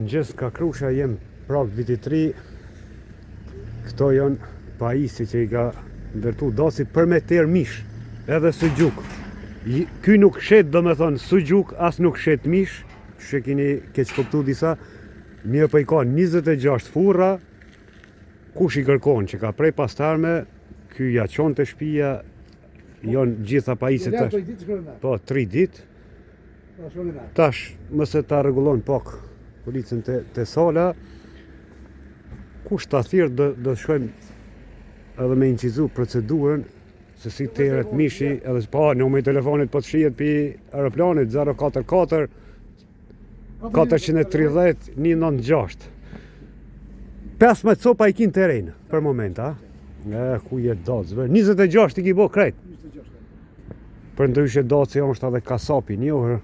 Mëngjes ka krusha, jem prak vitit 3. Këto janë pajisi që i ka ndërtu Daci për me ter mish, edhe sugjuk. Ky nuk shet, do me thonë, sugjuk, as nuk shet mish, që keni keq kuptu disa. Mirë për i ka 26 furra, kush i kërkon që ka prej pastarme, ky ja qonë të shpia, janë gjitha pajiset tash. Po, 3 dit. Tash, mëse ta rregullon pak policën të sala, kush ta thirë do shkojmë edhe me incizu procedurën se si teret mishi, edhe pa numri i telefonit po të shihet pi aeroplanit 044 430 196. 15 copa i kin terren për moment, a? Ku je Daci? 26 i ki bo krejt. Për ndryshe Daci është edhe kasapi njohër.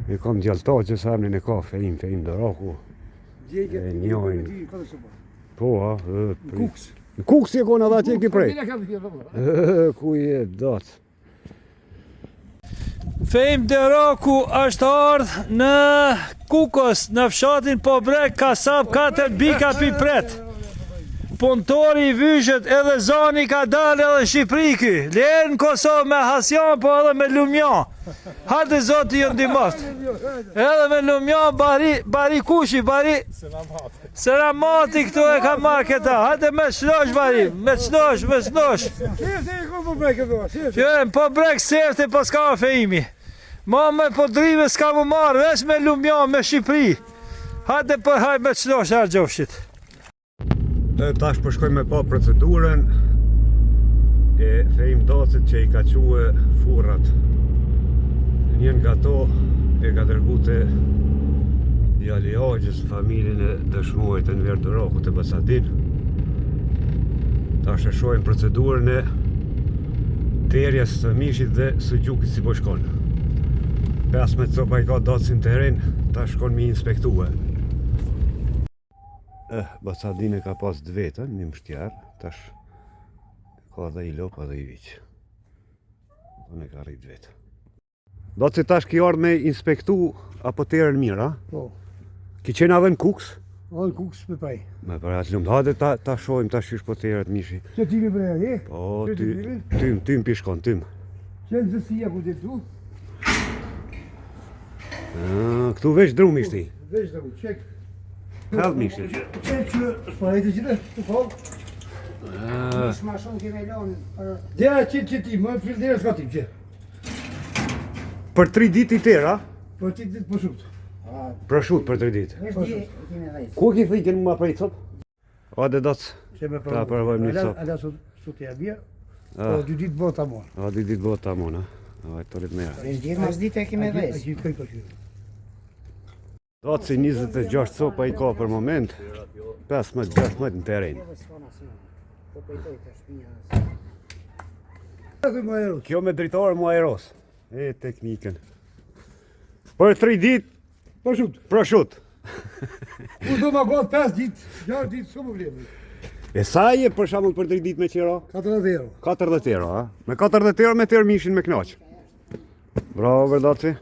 I kam djalta që sa emnin e ka, Fejim Doraku. E njojnë. Po, a? Kuks. Kuks e kona dhe atje ki prej. Ku je Daci? Fejim Doraku është ardhë në Kukos, në fshatin Pobrek, kasap 4 bika pi pret. Punëtori i vyshët edhe zani ka dalë edhe Shqipëri ky. Lerë në Kosovë me Hasjan, po edhe me Lumjan. Hajde zoti ju ndihmoft. Edhe me Lumjan, bari kushi, bari Seramati këtu e ka marrë këta. Hajde me shlosh bari, me shlosh. Fjërën po brek sefte po s'ka Fejimi. Ma me po drive s'ka mu marrë, veç me Lumjan, me Shqipëri. Hajde me shlosh argjofshit. Tash përshkojmë me pa procedurën e Fejim Dacit që i ka quë furrat. Njën nga to e ka dërgu të djali Agjës, familjen e dëshmuajt e Enver Doraku të Basadin. Tash e shojmë procedurën e terjes të mishit dhe sugjukit si po shkon. 15 copa i ka Daci në terren, tash shkon mi inspektue. Basadin e ka pas 2 vetën, një mështjarë, tash ka dhe i lop edhe i viqë. Dhe ka rrit 2 vetë. Daci tash ki ardhë me inspektu apo terën mirë, a? Po. Ki qenë edhe në Kuks? O, në Kuks me prej. Me për atë lumë, hajde ta shojmë ta shysh po terët mishi. Që ti me prej atje? Po, tym pishkon, tym. Qenë zësia ku të tu? Këtu veç drum ishti. Veç drum, qek. Hellë mishi. Qenë që shparajtë gjithë, të falë. Ma shumë kime lonë për... Dera që ti, më fil dera s'ka tim, që? Për 3 dit i tera? Për 3 dit për shumë. Prashut për 3 dit. Vesh di kime vejtë. Ku ki thikin ma prej cop? Ade Dac, ta përvojmë një cop. Ada sot e abja, po 2 dit bërë ta monë. 2 dit bëhet ta mona. Torit me ja. Vesh di mas dite kime A vejtë. gjithë këj përshirë. Daci 26 copa i ka për moment, 15 në terren. Po pëjtoj të shpinja. Këtë më aeros. Kjo me dritarë mu aeros. E teknikën. Për 3 dit, Për shumë. prashut. Ku do ma gotë 5 dit, 6 dit, s'u problemi. E sa je për shembull për 3 dit me qira? 40 euro. 40 euro, a? Me 40 euro me terë mishin me knaq. Bravo, Daci.